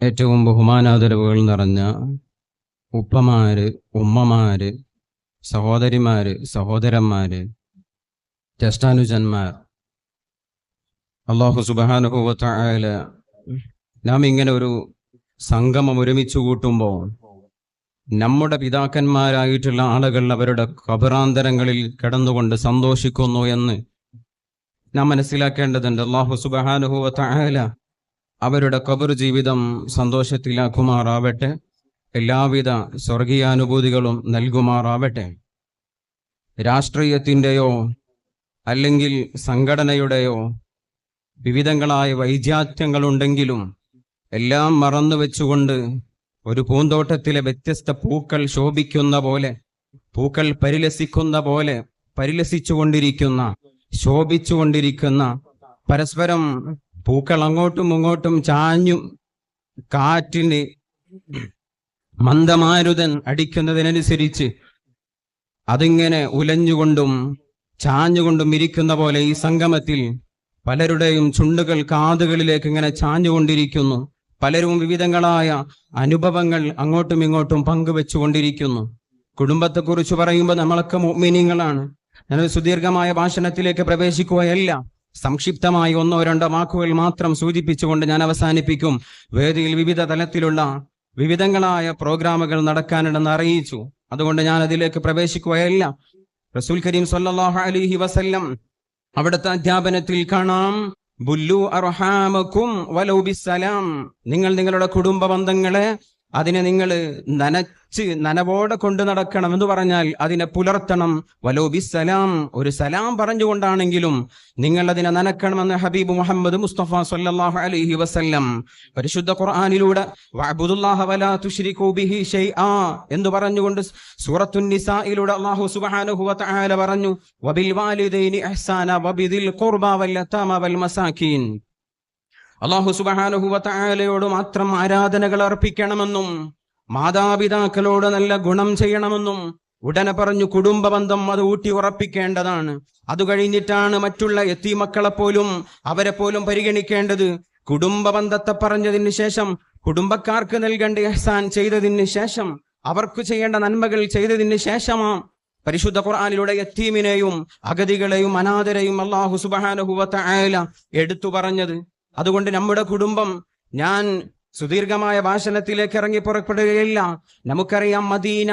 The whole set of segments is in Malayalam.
ഏറ്റവും ബഹുമാനാദരവുകൾ നിറഞ്ഞ ഉപ്പമാര്, ഉമ്മമാര്, സഹോദരിമാര്, സഹോദരന്മാര്, ജ്യേഷ്ഠാനുജന്മാർ, അല്ലാഹു സുബ്ഹാനഹു വ തആല നാം ഇങ്ങനെ ഒരു സംഗമം ഒരുമിച്ച് കൂട്ടുമ്പോൾ നമ്മുടെ പിതാക്കന്മാരായിട്ടുള്ള ആളുകൾ അവരുടെ ഖബറാന്തരങ്ങളിൽ കിടന്നുകൊണ്ട് സന്തോഷിക്കുന്നു എന്ന് നാം മനസ്സിലാക്കേണ്ടതുണ്ട്. അല്ലാഹു സുബ്ഹാനഹു വ തആല അവരുടെ ഖബർ ജീവിതം സന്തോഷത്തിലാക്കുമാറാവട്ടെ. എല്ലാവിധ സ്വർഗീയാനുഭൂതികളും നൽകുമാറാവട്ടെ. രാഷ്ട്രീയത്തിൻ്റെയോ അല്ലെങ്കിൽ സംഘടനയുടെയോ വിവിധങ്ങളായ വൈജാത്യങ്ങളുണ്ടെങ്കിലും എല്ലാം മറന്നു വെച്ചുകൊണ്ട് ഒരു പൂന്തോട്ടത്തിലെ വ്യത്യസ്ത പൂക്കൾ ശോഭിക്കുന്ന പോലെ, പൂക്കൾ പരിലസിക്കുന്ന പോലെ പരിലസിച്ചുകൊണ്ടിരിക്കുന്ന, ശോഭിച്ചുകൊണ്ടിരിക്കുന്ന, പരസ്പരം പൂക്കൾ അങ്ങോട്ടും ഇങ്ങോട്ടും ചാഞ്ഞും കാറ്റിന് മന്ദമാരുതൻ അടിക്കുന്നതിനനുസരിച്ച് അതിങ്ങനെ ഉലഞ്ഞുകൊണ്ടും ചാഞ്ഞുകൊണ്ടും ഇരിക്കുന്ന പോലെ ഈ സംഗമത്തിൽ പലരുടെയും ചുണ്ടുകൾ കാതുകളിലേക്ക് ഇങ്ങനെ ചാഞ്ഞുകൊണ്ടിരിക്കുന്നു. പലരും വിവിധങ്ങളായ അനുഭവങ്ങൾ അങ്ങോട്ടും ഇങ്ങോട്ടും പങ്കുവെച്ചുകൊണ്ടിരിക്കുന്നു. കുടുംബത്തെക്കുറിച്ച് പറയുമ്പോൾ നമ്മളൊക്കെ മുഅ്മിനീങ്ങളാണ്. ഞാനൊരു സുദീർഘമായ ഭാഷണത്തിലേക്ക് പ്രവേശിക്കുകയല്ല. സംക്ഷിപ്തമായി ഒന്നോ രണ്ടോ വാക്കുകൾ മാത്രം സൂചിപ്പിച്ചുകൊണ്ട് ഞാൻ അവസാനിപ്പിക്കും. വേദിയിൽ വിവിധ തലത്തിലുള്ള വിവിധങ്ങളായ പ്രോഗ്രാമുകൾ നടക്കാനുണ്ടെന്ന് അറിയിച്ചു. അതുകൊണ്ട് ഞാൻ അതിലേക്ക് പ്രവേശിക്കുകയല്ല. റസൂൽ കരീം സ്വല്ലല്ലാഹു അലൈഹി വസല്ലം അവിടുത്തെ അധ്യാപനത്തിൽ കാണാം, ബുല്ലു അർഹാമക്കും വലൗ ബിസ്സലാം. നിങ്ങൾ നിങ്ങളുടെ കുടുംബ ബന്ധങ്ങളെ അതിനെ നിങ്ങൾ നനവോടെ കൊണ്ടു നടക്കണം എന്ന് പറഞ്ഞാൽ അതിനെ പുലർത്തണം. വലൗ ബിസ്സലാം, ഒരു സലാം പറഞ്ഞുകൊണ്ടാണെങ്കിലും നിങ്ങൾ അതിനെ നനക്കണമെന്ന് ഹബീബ് മുഹമ്മദ് മുസ്തഫ സല്ലല്ലാഹു അലൈഹി വസല്ലം പരിശുദ്ധ ഖുർആനിലൂടെ വഅബ്ദുല്ലാഹ വലാ തുശ്രികൂ ബിഹി ഷൈആ എന്ന് പറഞ്ഞുകൊണ്ട് സൂറത്തുൻ നിസായിലൂടെ അല്ലാഹു സുബ്ഹാനഹു വ തആല പറഞ്ഞു, വബിൽ വാലിദൈനി ഇഹ്സാന വബിദിൽ ഖുർബാ വൽ യതാമ വൽ മസാകീൻ. അല്ലാഹു സുബ്ഹാനഹു വ തആലയോട് മാത്രം ആരാധനകൾ അർപ്പിക്കണമെന്നും മാതാപിതാക്കളോട് നല്ല ഗുണം ചെയ്യണമെന്നും ഉടനെ പറഞ്ഞു. കുടുംബ ബന്ധം അത് ഊട്ടി ഉറപ്പിക്കേണ്ടതാണ്. അത് കഴിഞ്ഞിട്ടാണ് മറ്റുള്ള യതീമക്കളെ പോലും അവരെ പോലും പരിഗണിക്കേണ്ടത്. കുടുംബ ബന്ധത്തെ പറഞ്ഞതിന് ശേഷം, കുടുംബക്കാർക്ക് നൽകേണ്ട ഇഹ്സാൻ ചെയ്തതിന് ശേഷം, അവർക്ക് ചെയ്യേണ്ട നന്മകൾ ചെയ്തതിന് ശേഷമാണ് പരിശുദ്ധ ഖുർആനിലൂടെ യതീമിനെയും അഗതികളെയും അനാഥരെയും അല്ലാഹു സുബ്ഹാനഹു വ തആല എടുത്തു പറഞ്ഞത്. അതുകൊണ്ട് നമ്മുടെ കുടുംബം, ഞാൻ സുദീർഘമായ ഭാഷണത്തിലേക്ക് ഇറങ്ങി പുറപ്പെടുകയില്ല. നമുക്കറിയാം, മദീന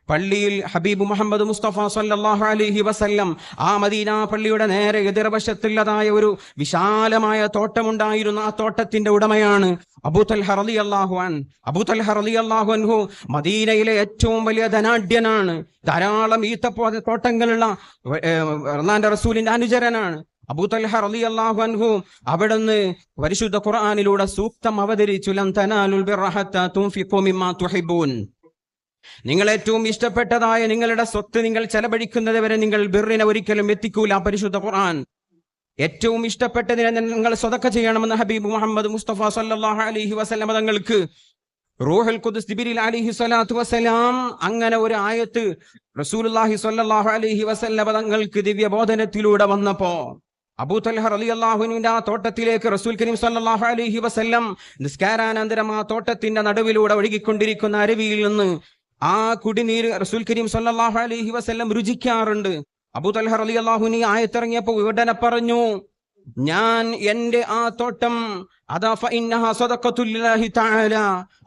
പള്ളിയിൽ ഹബീബ് മുഹമ്മദ് മുസ്തഫ സല്ലല്ലാഹു അലൈഹി വസല്ലം ആ മദീന പള്ളിയുടെ നേരെ എതിർവശത്തുള്ളതായ ഒരു വിശാലമായ തോട്ടമുണ്ടായിരുന്നു. ആ തോട്ടത്തിന്റെ ഉടമയാണ് അബൂ തൽഹ റളിയല്ലാഹു അൻഹു. അബൂ തൽഹ റളിയല്ലാഹു അൻഹു മദീനയിലെ ഏറ്റവും വലിയ ധനാഢ്യനാണ്. ധാരാളം തോട്ടങ്ങളുള്ള അല്ലാഹുവിന്റെ റസൂലിന്റെ അനുചരനാണ് അബൂ തൽഹ റളിയല്ലാഹു അൻഹു. അവിടുന്ന് പരിശുദ്ധ ഖുർആനിലൂടെ സൂക്തം അവതരിച്ചു, ലൻ തനാലുൽ ബിർറ ഹത്താ തുൻഫിഖൂ മിമ്മാ തുഹിബ്ബൂൻ. നിങ്ങൾ ഏറ്റവും ഇഷ്ടപ്പെട്ടതായ നിങ്ങളുടെ സ്വത്ത് നിങ്ങൾ ചെലവഴിക്കുന്നത് വരെ നിങ്ങൾ ബിർറിനെ ഒരിക്കലും എത്തിക്കൂല. പരിശുദ്ധ ഖുർആൻ ഏറ്റവും ഇഷ്ടപ്പെട്ടതിനെ നിങ്ങൾ സ്വതക്ക ചെയ്യണമെന്ന് ഹബീബ് മുഹമ്മദ് മുസ്തഫ സല്ലല്ലാഹു അലൈഹി വസല്ലം തങ്ങൾക്ക് റൂഹുൽ ഖുദ്സ് ജിബ്രീൽ അലൈഹി സ്വലാത്തു വസ്സലാം അങ്ങനെ ഒരു ആയത്ത് റസൂലുള്ളാഹി സ്വല്ലല്ലാഹു അലൈഹി വസല്ലം തങ്ങൾക്ക് ദിവ്യബോധനത്തിലൂടെ വന്നപ്പോ അബൂ തൽഹ റളിയല്ലാഹു അൻഹുവിന്റെ ആ തോട്ടത്തിലേക്ക് റസൂൽ കരീം സ്വല്ലല്ലാഹു അലൈഹി വസല്ലം നിസ്കാരാനന്തരം ആ തോട്ടത്തിന്റെ നടുവിലൂടെ ഒഴുകിക്കൊണ്ടിരിക്കുന്ന അരുവിയിൽ നിന്ന് ആ കുടിനീര് റസൂൽ കരീം സ്വല്ലല്ലാഹു അലൈഹി വസല്ലം രുചിക്കാറുണ്ട്. അബൂ തൽഹ റളിയല്ലാഹു അൻഹു ആയത്തിറങ്ങിയപ്പോൾ ഉടനെ പറഞ്ഞു, ഞാൻ എന്റെ ആ തോട്ടം അതാ ഫഇന്നഹ സദഖത്തുൽ ലില്ലാഹി തആല,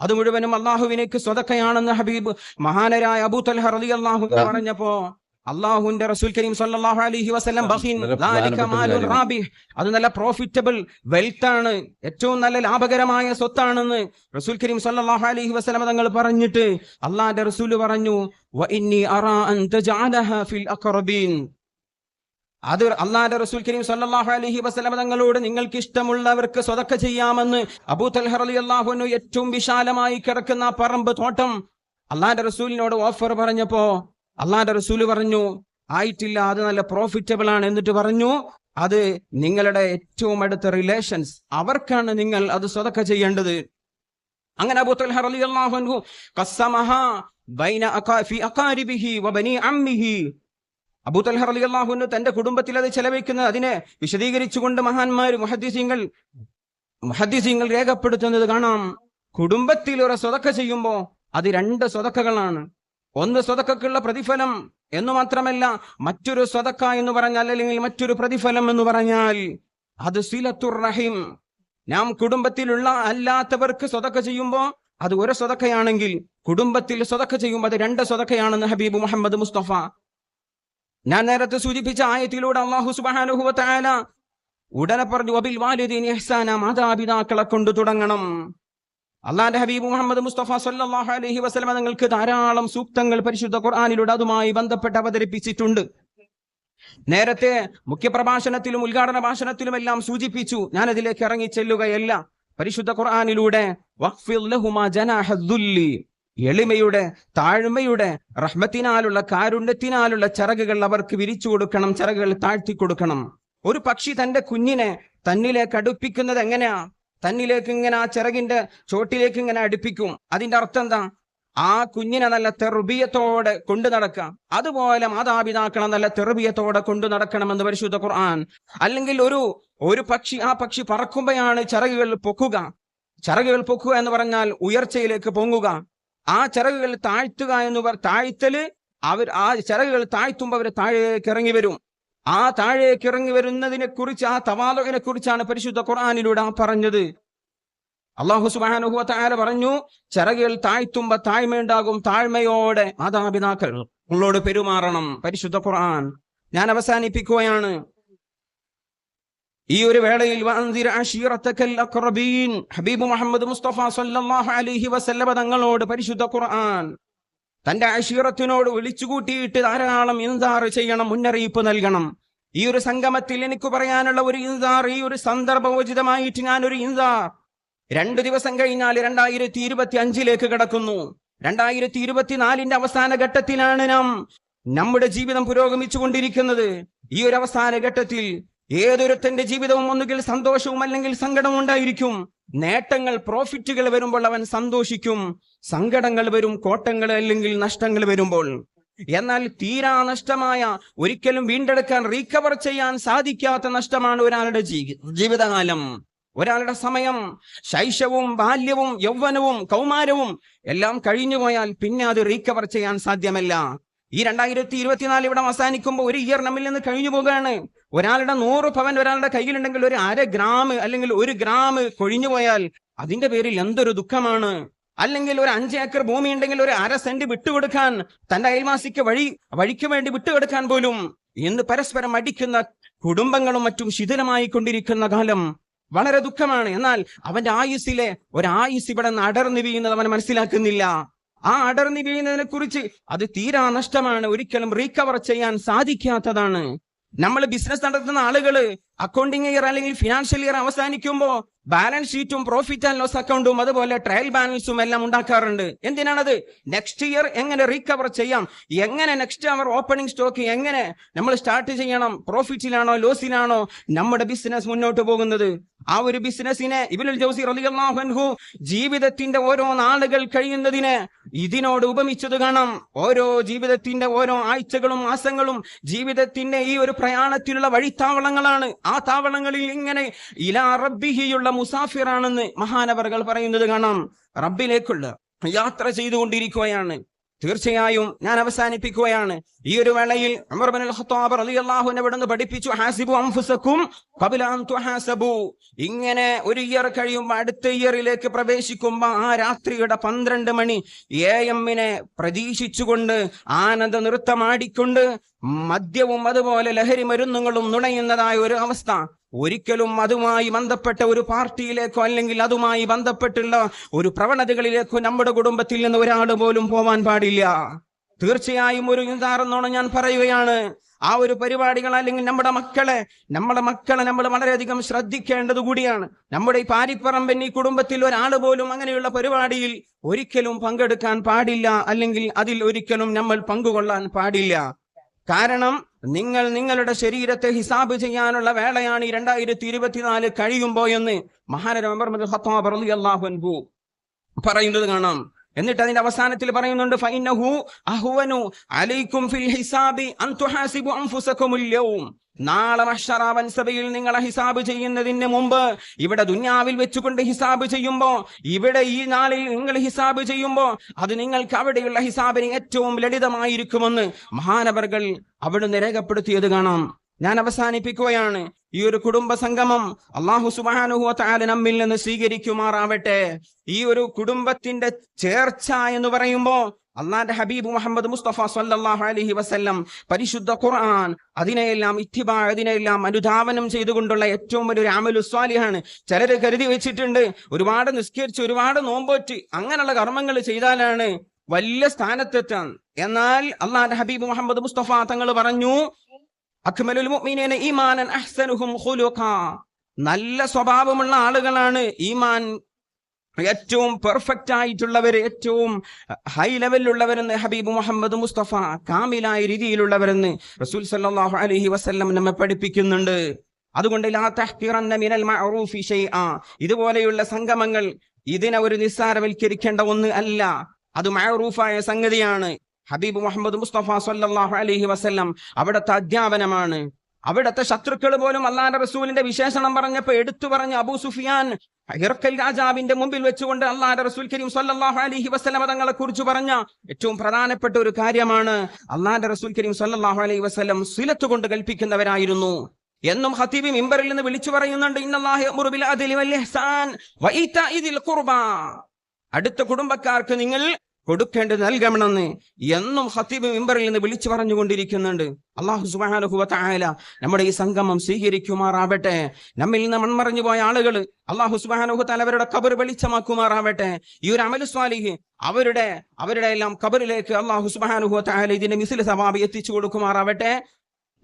അത് മുഴുവനും അല്ലാഹുവിനേക്ക് സ്വതക്കയാണെന്ന് ഹബീബ് മഹാനരായ അബൂ തൽഹ റളിയല്ലാഹു അൻഹു പറഞ്ഞപ്പോ അല്ലാഹുവിന്റെ റസൂൽ കരീം സ്വല്ലല്ലാഹു അലൈഹി വസല്ലം ബഖീൻ ദാലിക മാലുൽ റാബിഹ്, അത് നല്ല പ്രോഫിറ്റബിൾ വെൽത്ത് ആണ്, ഏറ്റവും നല്ല ലാഭകരമായ സ്വത്താണെന്ന് റസൂൽ കരീം സ്വല്ലല്ലാഹു അലൈഹി വസല്ലം തങ്ങൾ പറഞ്ഞിട്ട് അല്ലാഹുവിന്റെ റസൂൽ പറഞ്ഞു, വ ഇന്നി അറാ അൻ തജഅലഹ ഫിൽ അഖറബീൻ. അത് അല്ലാഹുവിന്റെ റസൂൽ കരീം സ്വല്ലല്ലാഹു അലൈഹി വസല്ലം തങ്ങളോട് നിങ്ങൾക്ക് ഇഷ്ടമുള്ളവർക്ക് സ്വതക്ക ചെയ്യാമെന്ന് അബൂ തൽഹ റളിയല്ലാഹു അൻഹു ഏറ്റവും വിശാലമായി കിടക്കുന്ന പറമ്പ് തോട്ടം അല്ലാഹുവിന്റെ റസൂലിനോട് ഓഫർ പറഞ്ഞപ്പോ അല്ലാഹുവിന്റെ റസൂല് പറഞ്ഞു, ആയിട്ടില്ല, അത് നല്ല പ്രോഫിറ്റബിൾ ആണ്. എന്നിട്ട് പറഞ്ഞു, അത് നിങ്ങളുടെ ഏറ്റവും അടുത്ത റിലേഷൻസ് അവർക്കാണ് നിങ്ങൾ അത് സ്വതക്ക ചെയ്യേണ്ടത്. അങ്ങനെ അബൂ തൽഹ റളിയല്ലാഹു അൻഹു ഖസ്സമഹ ബൈന ഫി അഖാരിബിഹി വബനി അമ്മിഹി. അബൂ തൽഹ റളിയല്ലാഹു അൻഹു തന്റെ കുടുംബത്തിൽ അത് ചെലവഴിക്കുന്നത് അതിനെ വിശദീകരിച്ചുകൊണ്ട് മഹാന്മാർ മുഹദ്ദിസീങ്ങൾ രേഖപ്പെടുത്തുന്നത് കാണാം. കുടുംബത്തിൽ ഒരു സ്വതക്ക ചെയ്യുമ്പോൾ അത് 2 സ്വതക്കകളാണ്. ഒന്ന് സ്വതക്കക്കുള്ള പ്രതിഫലം എന്ന് മാത്രമല്ല, മറ്റൊരു സ്വതക്ക എന്ന് പറഞ്ഞാൽ അല്ലെങ്കിൽ മറ്റൊരു പ്രതിഫലം എന്ന് പറഞ്ഞാൽ അത് സിലത്തുർ റഹിം. നാം കുടുംബത്തിലുള്ള അല്ലാത്തവർക്ക് സ്വതക്ക ചെയ്യുമ്പോൾ അത് ഒരു സ്വതക്കയാണെങ്കിൽ, കുടുംബത്തിൽ സ്വതക്ക ചെയ്യുമ്പോൾ അത് 2 സ്വതക്കയാണെന്ന് ഹബീബ് മുഹമ്മദ് മുസ്തഫ. ഞാൻ നേരത്തെ സൂചിപ്പിച്ച ആയത്തിലൂടെ അല്ലാഹു സുബ്ഹാനഹു വ തആല ഉടനെ പറഞ്ഞു, വബിൽ വാലിദൈനി ഇഹ്സാന, മാതാപിതാക്കളെ കൊണ്ട് തുടങ്ങണം. അള്ളാന്റെ ഹബീബ് മുഹമ്മദ് മുസ്തഫ സല്ലല്ലാഹു അലൈഹി വസല്ലം നിങ്ങൾക്ക് ധാരാളം സൂക്തങ്ങൾ പരിശുദ്ധ ഖുർആനിലൂടെ അതുമായി ബന്ധപ്പെട്ട് അവതരിപ്പിച്ചിട്ടുണ്ട്. നേരത്തെ മുഖ്യപ്രഭാഷണത്തിലും ഉദ്ഘാടന ഭാഷണത്തിലും എല്ലാം സൂചിപ്പിച്ചു, ഞാൻ അതിലേക്ക് ഇറങ്ങി ചെല്ലുകയല്ല. പരിശുദ്ധ ഖുർആനിലൂടെ വഖ്ഫിദ് ലഹുമാ ജനാഹദ്ദുല്ലി, എളിമയുടെ, താഴ്മയുടെ, റഹ്മത്തിനാലുള്ള, കാരുണ്യത്തിനാലുള്ള ചിറകുകൾ അവർക്ക് വിരിച്ചു കൊടുക്കണം, ചിറകുകൾ താഴ്ത്തി കൊടുക്കണം. ഒരു പക്ഷി തന്റെ കുഞ്ഞിനെ തന്നിലേക്ക് അടുപ്പിക്കുന്നത് എങ്ങനെയാ? തന്നിലേക്ക് ഇങ്ങനെ ആ ചിറകിന്റെ ചോട്ടിലേക്ക് ഇങ്ങനെ അടുപ്പിക്കും. അതിന്റെ അർത്ഥം എന്താ? ആ കുഞ്ഞിനെ നല്ല തെർബിയത്തോടെ കൊണ്ടു നടക്കാം. അതുപോലെ മാതാപിതാക്കളെ നല്ല തെർബിയത്തോടെ കൊണ്ടു നടക്കണമെന്ന് പരിശുദ്ധ ഖുർആൻ. അല്ലെങ്കിൽ ഒരു പക്ഷി, ആ പക്ഷി പറക്കുമ്പോഴാണ് ചിറകുകൾ പൊക്കുക. ചിറകുകൾ പൊക്കുക എന്ന് പറഞ്ഞാൽ ഉയർച്ചയിലേക്ക് പൊങ്ങുക. ആ ചിറകുകൾ താഴ്ത്തുക എന്ന് താഴ്ത്തല്, ആ ചിറകുകൾ താഴ്ത്തുമ്പോൾ അവർ താഴേക്ക് ഇറങ്ങി വരും. ആ താഴേക്ക് ഇറങ്ങി വരുന്നതിനെ കുറിച്ച്, ആ തവാലുവിനെ കുറിച്ചാണ് പരിശുദ്ധ ഖുർആനിലൂടെ പറഞ്ഞത്. അല്ലാഹു സുബ്ഹാനഹു വ തആല പറഞ്ഞു, ചിറകുകൾ താഴ്ത്തുമ്പോ താഴ്മയുണ്ടാകും, താഴ്മയോടെ മാതാപിതാക്കളോട് പെരുമാറണം. പരിശുദ്ധ ഖുർആൻ. ഞാൻ അവസാനിപ്പിക്കുകയാണ് ഈ ഒരു വേളയിൽ. വഅൻദിർ അശീറതകൽ അഖ്റബീൻ, ഹബീബ് മുഹമ്മദ് മുസ്തഫ സല്ലല്ലാഹു അലൈഹി വസല്ലം തങ്ങളോട് പരിശുദ്ധ ഖുർആൻ തന്റെ അശീറത്തിനോട് വിളിച്ചുകൂട്ടിയിട്ട് ധാരാളം ഇൻസാർ ചെയ്യണം, മുന്നറിയിപ്പ് നൽകണം. ഈ ഒരു സംഗമത്തിൽ എനിക്ക് പറയാനുള്ള ഒരു ഇൻസാർ, ഈ ഒരു സന്ദർഭോചിതമായിട്ട് ഞാനൊരു ഇൻസാർ. 2 ദിവസം കഴിഞ്ഞാൽ 2025 കടക്കുന്നു. 2024 അവസാന ഘട്ടത്തിലാണ് നമ്മുടെ ജീവിതം പുരോഗമിച്ചു കൊണ്ടിരിക്കുന്നത്. ഈ ഒരു അവസാന ഘട്ടത്തിൽ ഏതൊരുത്തന്റെ ജീവിതവും ഒന്നുകിൽ സന്തോഷവും അല്ലെങ്കിൽ സങ്കടവും ഉണ്ടായിരിക്കും. നേട്ടങ്ങൾ, പ്രോഫിറ്റുകൾ വരുമ്പോൾ അവൻ സന്തോഷിക്കും. സങ്കടങ്ങൾ വരും, കോട്ടങ്ങൾ അല്ലെങ്കിൽ നഷ്ടങ്ങൾ വരുമ്പോൾ. എന്നാൽ തീരാ നഷ്ടമായ, ഒരിക്കലും വീണ്ടെടുക്കാൻ, റീകവർ ചെയ്യാൻ സാധിക്കാത്ത നഷ്ടമാണ് ഒരാളുടെ ജീവിതകാലം, ഒരാളുടെ സമയം. ശൈശവും ബാല്യവും യൗവനവും കൗമാരവും എല്ലാം കഴിഞ്ഞു പോയാൽ പിന്നെ അത് റീകവർ ചെയ്യാൻ സാധ്യമല്ല. ഈ 2024 ഇവിടെ അവസാനിക്കുമ്പോൾ ഒരു ഇയർ നമ്മിൽ നിന്ന് കഴിഞ്ഞു പോകുകയാണ്. ഒരാളുടെ 100 പവൻ ഒരാളുടെ കയ്യിലുണ്ടെങ്കിൽ ഒരു 1/2 ഗ്രാം അല്ലെങ്കിൽ 1 ഗ്രാം കൊഴിഞ്ഞു പോയാൽ അതിന്റെ പേരിൽ എന്തൊരു ദുഃഖമാണ്. അല്ലെങ്കിൽ ഒരു 5 ഏക്കർ ഭൂമി ഉണ്ടെങ്കിൽ ഒരു 1/2 സെന്റ് വിട്ടുകൊടുക്കാൻ, തന്റെ അയൽവാസിക്ക് വഴിക്ക് വേണ്ടി വിട്ടുകൊടുക്കാൻ പോലും ഇന്ന് പരസ്പരം അടിക്കുന്ന കുടുംബങ്ങളും മറ്റും ശിഥിലമായി കൊണ്ടിരിക്കുന്ന കാലം വളരെ ദുഃഖമാണ്. എന്നാൽ അവന്റെ ആയുസ്സിലെ ഒരായുസ് ഇവിടെ നിന്ന് അടർന്നു വീഴുന്നത് അവൻ മനസ്സിലാക്കുന്നില്ല. ആ അടർന്നു വീഴുന്നതിനെ കുറിച്ച് അത് തീരാ നഷ്ടമാണ്, ഒരിക്കലും റീകവർ ചെയ്യാൻ സാധിക്കാത്തതാണ്. നമ്മൾ ബിസിനസ് നടത്തുന്ന ആളുകള് അക്കൗണ്ടിങ് ഇയർ അല്ലെങ്കിൽ ഫിനാൻഷ്യൽ ഇയർ അവസാനിക്കുമ്പോ ബാലൻസ് ഷീറ്റും പ്രോഫിറ്റ് ആൻഡ് ലോസ് അക്കൗണ്ടും അതുപോലെ ട്രയൽ ബാലൻസും എല്ലാം ഉണ്ടാക്കാറുണ്ട്. എന്തിനാണത്? നെക്സ്റ്റ് ഇയർ എങ്ങനെ റീകവർ ചെയ്യാം, എങ്ങനെ നെക്സ്റ്റ് അവർ ഓപ്പണിംഗ് സ്റ്റോക്ക് എങ്ങനെ നമ്മൾ സ്റ്റാർട്ട് ചെയ്യണം, പ്രോഫിറ്റിലാണോ ലോസിലാണോ നമ്മുടെ ബിസിനസ് മുന്നോട്ട് പോകുന്നത്. ആ ഒരു ബിസിനസിനെ ഇബ്നുൽ ജൗസി റളിയല്ലാഹു അൻഹു ജീവിതത്തിന്റെ ഓരോ നാളുകൾ കഴിയുന്നതിനെ ഇതിനോട് ഉപമിച്ചത് കാണാം. ഓരോ ജീവിതത്തിന്റെ ഓരോ ആഴ്ചകളും മാസങ്ങളും ജീവിതത്തിന്റെ ഈ ഒരു പ്രയാണത്തിലുള്ള വഴിത്താവളങ്ങളാണ്. ആ താവളങ്ങളിൽ ഇങ്ങനെ ഇലാ റബ്ബിഹിയുള്ള മുസാഫിറാണെന്ന് മഹാനവറുകൾ പറയുന്നത് കാണാം. റബ്ബിലേക്കുള്ള യാത്ര ചെയ്തുകൊണ്ടിരിക്കുകയാണ്. തീർച്ചയായും ഞാൻ അവസാനിപ്പിക്കുകയാണ്. ഈ ഒരു വേളയിൽ ഉമർ ഇബ്നുൽ ഖത്താബ് റളിയല്ലാഹു അൻഹു ഇവിടുന്ന് പഠിപ്പിച്ചു, ഹാസിബു അൻഫുസകും ഖബല അൻ തുഹാസബു. ഇങ്ങനെ ഒരു ഇയർ കഴിയുമ്പോൾ അടുത്ത ഇയറിലേക്ക് പ്രവേശിക്കുമ്പോൾ ആ രാത്രിയുടെ 12 മണി AM പ്രതീക്ഷിച്ചുകൊണ്ട് ആനന്ദ നൃത്തമാടിക്കൊണ്ട് മദ്യവും അതുപോലെ ലഹരി മരുന്നുകളും നുണയുന്നതായ ഒരു അവസ്ഥ. ഒരിക്കലും അതുമായി ബന്ധപ്പെട്ട ഒരു പാർട്ടിയിലേക്കോ അല്ലെങ്കിൽ അതുമായി ബന്ധപ്പെട്ടുള്ള ഒരു പ്രവണതകളിലേക്കോ നമ്മുടെ കുടുംബത്തിൽ നിന്ന് ഒരാൾ പോലും പോവാൻ പാടില്ല. തീർച്ചയായും ഒരു ഉദാഹരണം ഞാൻ പറയുകയാണ്. ആ ഒരു പരിപാടികൾ അല്ലെങ്കിൽ നമ്മുടെ മക്കളെ നമ്മൾ വളരെയധികം ശ്രദ്ധിക്കേണ്ടത് കൂടിയാണ്. നമ്മുടെ ഈ പാരിപ്പറമ്പൻ ഈ കുടുംബത്തിൽ ഒരാൾ പോലും അങ്ങനെയുള്ള പരിപാടിയിൽ ഒരിക്കലും പങ്കെടുക്കാൻ പാടില്ല, അല്ലെങ്കിൽ അതിൽ ഒരിക്കലും നമ്മൾ പങ്കുകൊള്ളാൻ പാടില്ല. കാരണം നിങ്ങളുടെ ശരീരത്തെ ഹിസാബ് ചെയ്യാനുള്ള വേളയാണ് ഈ 2024 കഴിയുമ്പോ എന്ന് മഹാനായ ഉമർ ഇബ്നുൽ ഖത്താബ് റളിയല്ലാഹു അൻഹു പറയുന്നത് കാണാം. എന്നിട്ട് അതിന്റെ അവസാനത്തിൽ പറയുന്നുണ്ട് ഫഇന്നഹു അഹ്വനു അലൈക്കും ഫിൽ ഹിസാബി അൻ തുഹാസിബു അൻഫുസകുമുൽ യൗം. നാളെ മഹ്ശറാവൻ സഭയിൽ നിങ്ങളെ ഹിസാബ് ചെയ്യുന്നതിന് മുമ്പ് ഇവിടെ ദുനിയാവിൽ വെച്ചുകൊണ്ട് ഹിസാബ് ചെയ്യുമ്പോ, ഇവിടെ ഈ നാളിൽ നിങ്ങൾ ഹിസാബ് ചെയ്യുമ്പോ അത് നിങ്ങൾക്ക് അവിടെയുള്ള ഹിസാബിന് ഏറ്റവും ലളിതമായിരിക്കുമെന്ന് മഹാനവറുകൾ അവിടുന്ന് രേഖപ്പെടുത്തിയത് കാണാം. ഞാൻ അവസാനിപ്പിക്കുകയാണ്. ഈ ഒരു കുടുംബ സംഗമം അല്ലാഹു സുബ്ഹാനഹു വ തആല നമ്മിൽ നിന്ന് സ്വീകരിക്കുമാറാവട്ടെ. ഈ ഒരു കുടുംബത്തിന്റെ ചേർച്ച എന്ന് പറയുമ്പോ അള്ളാന്റെ ഹബീബ് മുഹമ്മദ് മുസ്തഫ സല്ലല്ലാഹു അലൈഹി വസല്ലം പരിശുദ്ധ ഖുർആൻ അതിനെയെല്ലാം ഇത്തിബാ, അതിനെയെല്ലാം അനുധാവനം ചെയ്തുകൊണ്ടുള്ള ഏറ്റവും വലിയൊരു അമലു സ്വാലിഹാണ്. ചിലര് കരുതി വെച്ചിട്ടുണ്ട് ഒരുപാട് നിസ്കരിച്ച് ഒരുപാട് നോമ്പോറ്റ് അങ്ങനെയുള്ള കർമ്മങ്ങൾ ചെയ്താലാണ് വലിയ സ്ഥാനത്തെത്താൻ. എന്നാൽ അള്ളാന്റെ ഹബീബ് മുഹമ്മദ് മുസ്തഫ തങ്ങൾ പറഞ്ഞു, അക്മലുൽ മുഅ്മിനീന ഈമാനൻ അഹ്സനുഹും ഖുലുഖാ. നല്ല സ്വഭാവമുള്ള ആളുകളാണ് ഈമാൻ ഏറ്റവും പെർഫെക്റ്റ് ആയിട്ടുള്ളവർ, ഏറ്റവും ഹൈ ലെവലിലുള്ളവരെന്ന് ഹബീബ് മുഹമ്മദ് മുസ്തഫ, കാമിലായ രീതിയിലുള്ളവരെന്ന് റസൂൽ സല്ലല്ലാഹു അലൈഹി വസല്ലം നമ്മെ പഠിപ്പിക്കുന്നുണ്ട്. അതുകൊണ്ട് ലാ തഹ്ഖിറന്ന മിനൽ മഅറൂഫി ശൈആ, ഇതുപോലെയുള്ള സംഗമങ്ങൾ ഇതിനെ ഒരു നിസ്സാരവൽക്കരിക്കേണ്ട ഒന്ന് അല്ല, അത് മഅറൂഫായ സംഗതിയാണ്. ഹബീബ് മുഹമ്മദ് മുസ്തഫ സല്ലല്ലാഹു അലൈഹി വസല്ലം അവിടുത്തെ അധ്യാപനമാണ്. അവിടുത്തെ ശത്രുക്കൾ പോലും അള്ളാന്റെ റസൂലിന്റെ വിശേഷണം പറഞ്ഞപ്പോ എടുത്തു പറഞ്ഞ അബൂ സുഫിയാൻ ഹിർക്കൽ രാജാവിന്റെ മുമ്പിൽ വെച്ചുകൊണ്ട് അള്ളാന്റെ റസൂൽ കരീം സല്ലല്ലാഹു അലൈഹി വസല്ലം തങ്ങളെ കുറിച്ച് പറഞ്ഞ ഏറ്റവും പ്രധാനപ്പെട്ട ഒരു കാര്യമാണ് അള്ളാന്റെ റസൂൽ കരീം സല്ലല്ലാഹു അലൈഹി വസല്ലം സിലത്ത് കൊണ്ട് കൽപ്പിക്കുന്നവരായിരുന്നു എന്നും ഖതീബ് മിമ്പറിൽ നിന്ന് വിളിച്ചു പറയുന്നുണ്ട്. ഇന്നല്ലാഹ യഅ്മുറു ബിൽ അദ്ലി വൽ ഇഹ്സാൻ വ ഈതാഇ ദിൽ ഖുർബാ. അടുത്ത കുടുംബക്കാർക്ക് നിങ്ങൾ കൊടുക്കേണ്ടത് നൽകണമെന്ന് എന്നും ഖതീബ് മിമ്പറിൽ നിന്ന് വിളിച്ചു പറഞ്ഞുകൊണ്ടിരിക്കുന്നുണ്ട്. അല്ലാഹു സുബ്ഹാനഹു വ തആല നമ്മുടെ ഈ സംഗമം സ്വീകരിക്കുമാറാവട്ടെ. നമ്മിൽ നിന്ന് മൺമറഞ്ഞു പോയ ആളുകൾ അല്ലാഹു സുബ്ഹാനഹു വ തആല അവരുടെ ഖബർ വെളിച്ചമാക്കുമാറാവട്ടെ. ഈ ഒരു അമലു സ്വാലിഹ് അവരുടെ എല്ലാം ഖബറിലേക്ക് അല്ലാഹു സുബ്ഹാനഹു വ തആല ഇതിന്റെ മിസ്ല സവാബ് എത്തിച്ചു കൊടുക്കുമാറാവട്ടെ.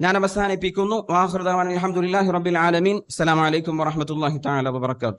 ഞാൻ അവസാനിപ്പിക്കുന്നു. വാഖിറു ദഅവാന അൽഹംദുലില്ലാഹി റബ്ബിൽ ആലമീൻ. അസ്സലാമു അലൈക്കും വറഹ്മത്തുള്ളാഹി തആല വബറകാതുഹു.